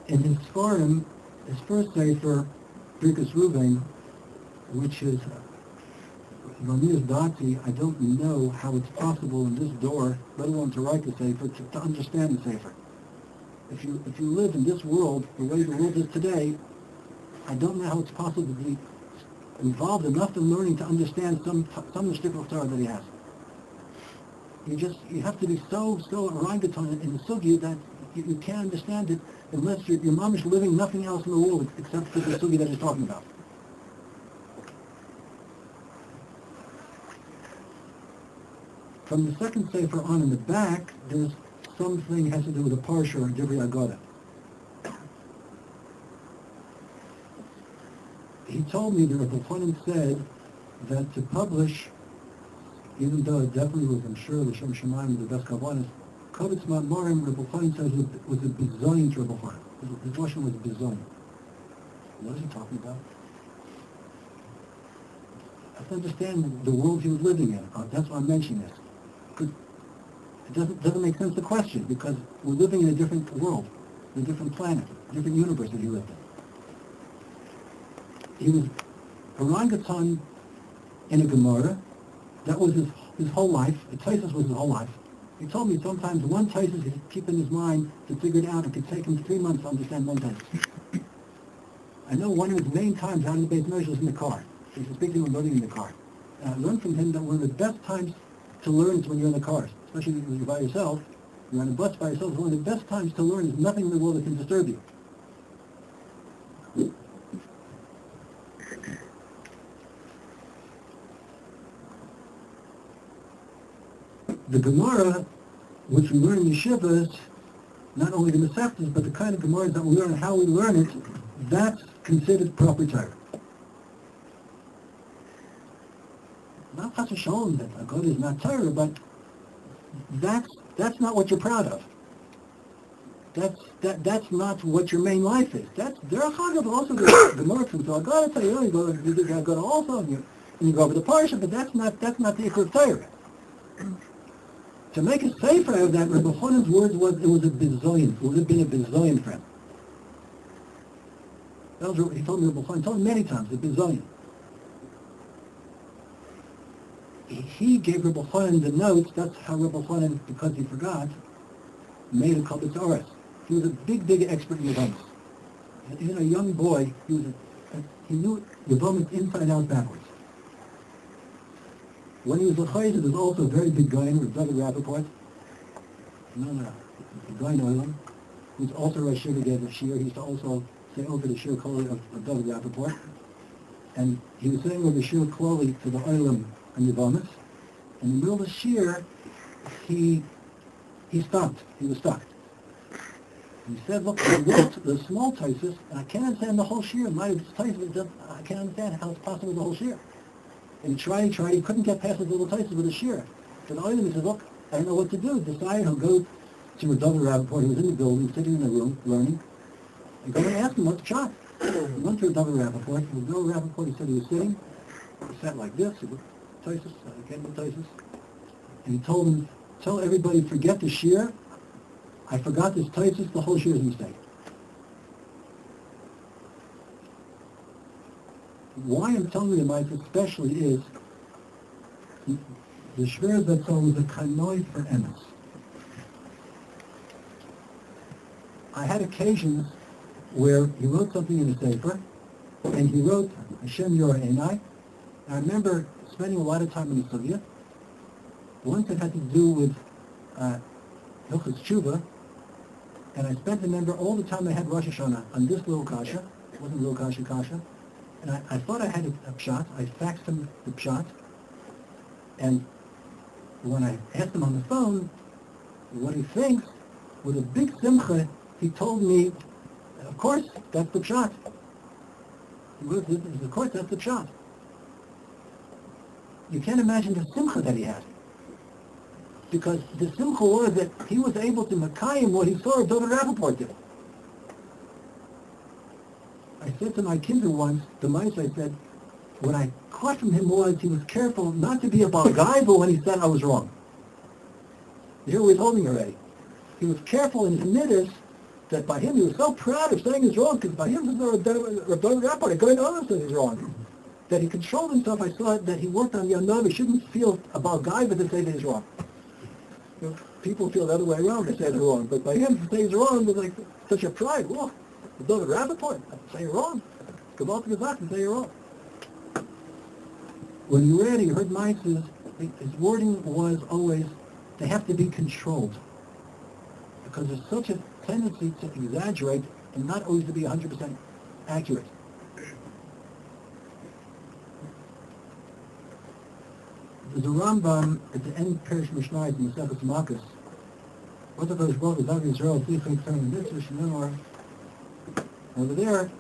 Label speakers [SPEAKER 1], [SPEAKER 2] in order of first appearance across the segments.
[SPEAKER 1] In his Sfarim, his first sefer, Birkas Ruvain, which is Rami's Dati, I don't know how it's possible in this door, let alone to write the sefer, to understand the sefer. If you live in this world, the way the world is today, I don't know how it's possible to be involved enough in learning to understand some shtickle Torah that he has. You have to be so orangutan in the sugi that you can't understand it unless your mom is living nothing else in the world except for the sugi that he's talking about. From the second sefer on in the back, there's something has to do with a parsha or Divrei Agoda. He told me that Rabbi Sternstein said that to publish, even though it definitely was, I'm sure, L'Shem Shemayim, the best Kabbalist, Kovitz Ma'amorim, Rabbi Sternstein says was a bizoyin to Rabbi Sternstein. His question was bizoyin. What is he talking about? I have to understand the world he was living in. That's why I'm mentioning this. Because it doesn't make sense to question, because we're living in a different world, a different planet, a different universe that he lived in. He was orangutan in a Gemara. That was his whole life. The Toras was his whole life. He told me sometimes one Toras he could keep in his mind to figure it out. It could take him 3 months to understand one Toras. I know one of his main times out of the Beit Moshe was in the car. He was speaking and learning in the car. And I learned from him that one of the best times to learn is when you're in the car, especially when you're by yourself. You're on a bus by yourself. One of the best times to learn is nothing in the world that can disturb you. The Gemara, which we learn in Yeshivas, not only the Masechtas, but the kind of Gemaras that we learn and how we learn it, that's considered proper Torah. Not Chas v'Shalom that Agoda is not Torah, but that's not what you're proud of. That's not what your main life is. There are Chagav also the Gemara from Agoda, so you go to Agoda also, and you go over the Parsha, but that's not the Ikar of Torah. To make a sefer of that, Rabbi Chonon's words was, it was a bizoyin. It would have been a bizoyin for him. That was, he told me, Rabbi Chonon told me many times, a bizoyin. He gave Rabbi Chonon the notes. That's how Rabbi Chonon, because he forgot, made a couple of Toras. He was a big expert in Yevamos. Even a young boy, he knew Yevamos inside out, backwards. When he was a chayes, he was also a very big guy with David Rappaport. No, a guy in Oilam, who's also Rosh Shir, gave a shir. He used to also say over the shir Kloli of David Rappaport. And he was saying over the shir Kloli to the Oilam and Yevamos. In the middle of the shir, he stopped. He was stuck. He said, look, I wrote the small Toras, and I can't understand the whole shir. My Toras, I can't understand how it's possible the whole shir. And he tried, he couldn't get past his little Toras with a shir. So the Oilam, he said, look, I don't know what to do. Decided he'll go to David Rappaport, who was in the building, sitting in the room, learning, and go and ask him what's the shot. He went to David Rappaport. With David Rappaport, he said he was sitting. He sat like this, with Toras, again with Toras. And he told him, tell everybody, forget the shir. I forgot this Toras, the whole shir is a mistake. Why I'm telling you the especially is the Shver Zatzal was a kanoi for Emes. I had occasions where he wrote something in the sefer, and he wrote Hashem Yorah Einai. I remember spending a lot of time in the Sugya. Once it had to do with Hilchos Tshuva, and I spent, remember, all the time I had Rosh Hashanah on this little kasha. It wasn't a little kasha. And I thought I had a pshat. I faxed him the pshat. And when I asked him on the phone what he thinks, with a big simcha, he told me, of course, that's the pshat. Of course, that's the pshat. You can't imagine the simcha that he had. Because the simcha was that he was able to makayim what he saw David Rappaport did. I said to my kinder once, the mice, I said, what I caught from him was he was careful not to be a balgaiva when he said I was wrong. Here we're holding already. He was careful in his midas that by him he was so proud of saying he's wrong, because by him there's a rapport, a going on says he's wrong, that he controlled himself. I saw that he worked on Yonov. He shouldn't feel about guy, but to say that he's wrong. You know, people feel the other way around, they say they're wrong, but by him to say he's wrong was like such a pride. Whoa, the David Rappaport, say you're wrong. Come out to the and say you're wrong. When you read, you heard Mises, his wording was always, they have to be controlled. Because there's such a tendency to exaggerate and not always to be 100% accurate. There's a Rambam at the end of Perish Mishnayos in the Sefus Makos. What the Kodesh Baruch Hu is Israel, please make turn this or over there,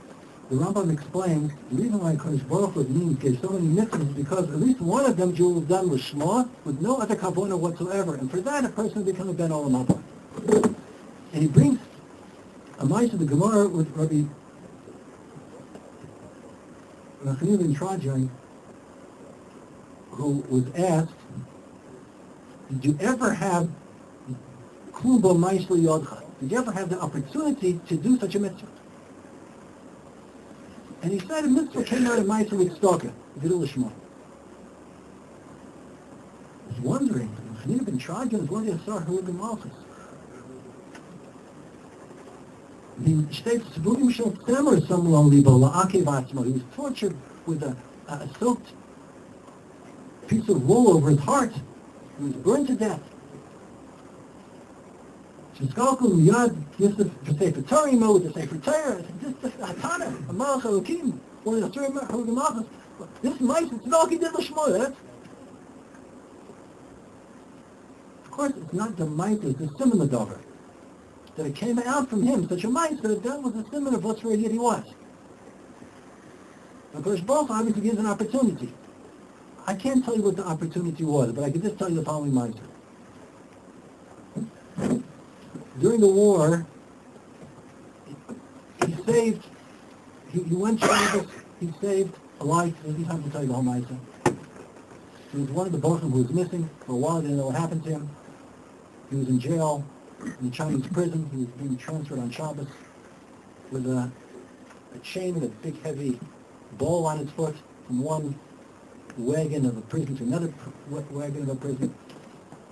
[SPEAKER 1] the Rambam explains the reason why Kodesh Baruch Hu means gave so many mitzvahs is because at least one of them Jew was done with Shema, with no other kavanah whatsoever, and for that a person will become a ben olam haba. And he brings a mice of the Gemara with Rabbi Nachman ben Trajan, who was asked, did you ever have klubo mice yodcha? Did you ever have the opportunity to do such a mitzvah? And he said a mitzvah came out of mice with stalker, Gedalia Shema. I was wondering, Nachman ben Trajan is one of the Asar HoRav Malchus. He states, he was tortured with a soaked piece of wool over his heart. He was burned to death. This mice, it's not he did the shmoy. Of course, it's not the mice, it's the similar dover. That it came out from him, such a mice, that that was a symbol of what sort of yid he was. Of course, both obviously gives an opportunity. I can't tell you what the opportunity was, but I can just tell you the following mice. During the war, he went Shabbos, he saved a life. There's no time to tell you the whole mice. He was one of the bochum who was missing. For a while, they didn't know what happened to him. He was in jail. In the Chinese prison. He was being transferred on Shabbos with a chain with a big heavy ball on its foot from one wagon of a prison to another wagon of a prison.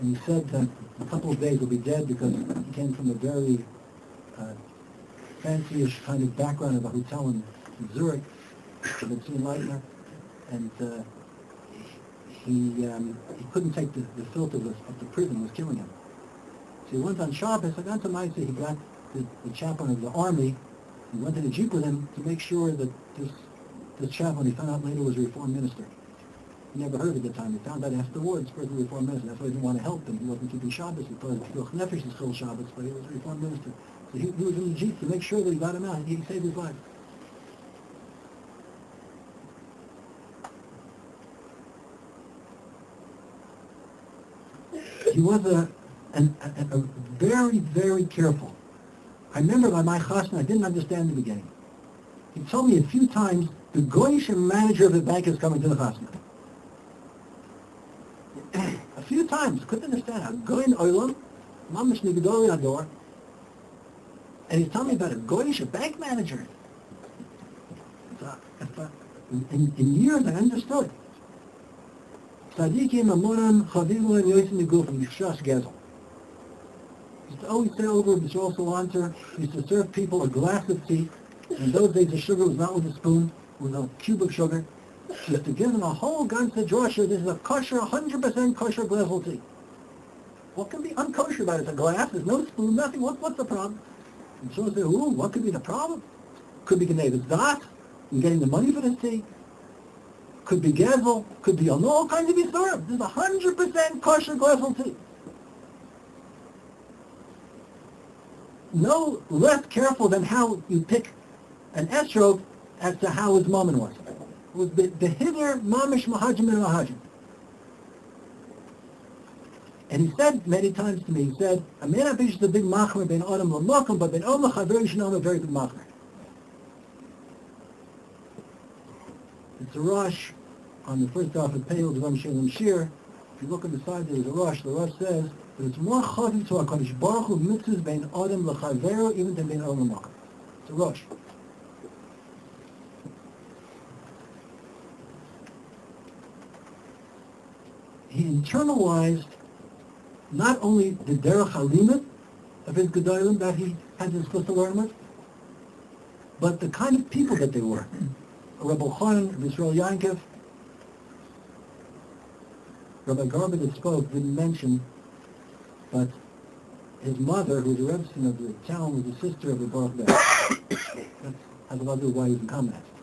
[SPEAKER 1] And he said that a couple of days he'll be dead because he came from a very fancy-ish kind of background of a hotel in Zurich, the Leitner, and he couldn't take the filth of the prison. It was killing him. So he went on Shabbos, I got to Maisa, he got the chaplain of the army, he went to the Jeep with him to make sure that this chaplain, he found out later, was a Reform minister. He never heard of it at the time. He found out afterwards, the person was a Reform minister. That's why he didn't want to help him. He wasn't keeping Shabbos. He thought Shluch Nefesh is still Shabbos, but he was a Reform minister. So he was in the Jeep to make sure that he got him out. He saved his life. He was a very, very careful. I remember by my chasna, I didn't understand the beginning. He told me a few times, the goyish manager of the bank is coming to the chasna. A few times, couldn't understand how. Goyin oilam, mamish nigdoli ador, and he's telling me about a goyish, a bank manager. So, in years, I understood. Tzadikim amonam chavivu and yosim negufim, yishas gezel. He used to always say over B'Shalom Salanter, he used to serve people a glass of tea. In those days, the sugar was not with a spoon, with a cube of sugar. He used to give them a whole ganze drosha. This is a kosher, 100% kosher glass of tea. What can be unkosher about it? It's a glass, there's no spoon, nothing. What's the problem? And so I say, what could be the problem? Could be Gnevis Dot, in getting the money for this tea. Could be Gezel, could be all kinds of Yisrael. This is 100% kosher glass of tea. No less careful than how you pick an estrog as to how his mammon was. It was the hither mamish mahajim and mahajim. And he said many times to me, he said, a man is a big machmer ben adam l'makom, but ben omach haver shnam a very big machmer. It's a Rosh on the first half of Pale, the Ram Shalom Shir. If you look on the side, there's a Rosh. The Rosh says, But it's more chazi to HaKadosh Baruch Hu mitzvahs bein Adam l'chavero even than bein Adam l'makam. It's a Rosh. He internalized not only the derech halimit of his Gedalim that he had been supposed to learn with, but the kind of people that they were. Rabbi Chanan, Rabbi Yisrael Yankiv, Rabbi Garber that spoke didn't mention, but his mother, who was a Rebbetzin of the town, was the sister of the Baruch Ber. That has a lot to do with why he's in Kamenetz.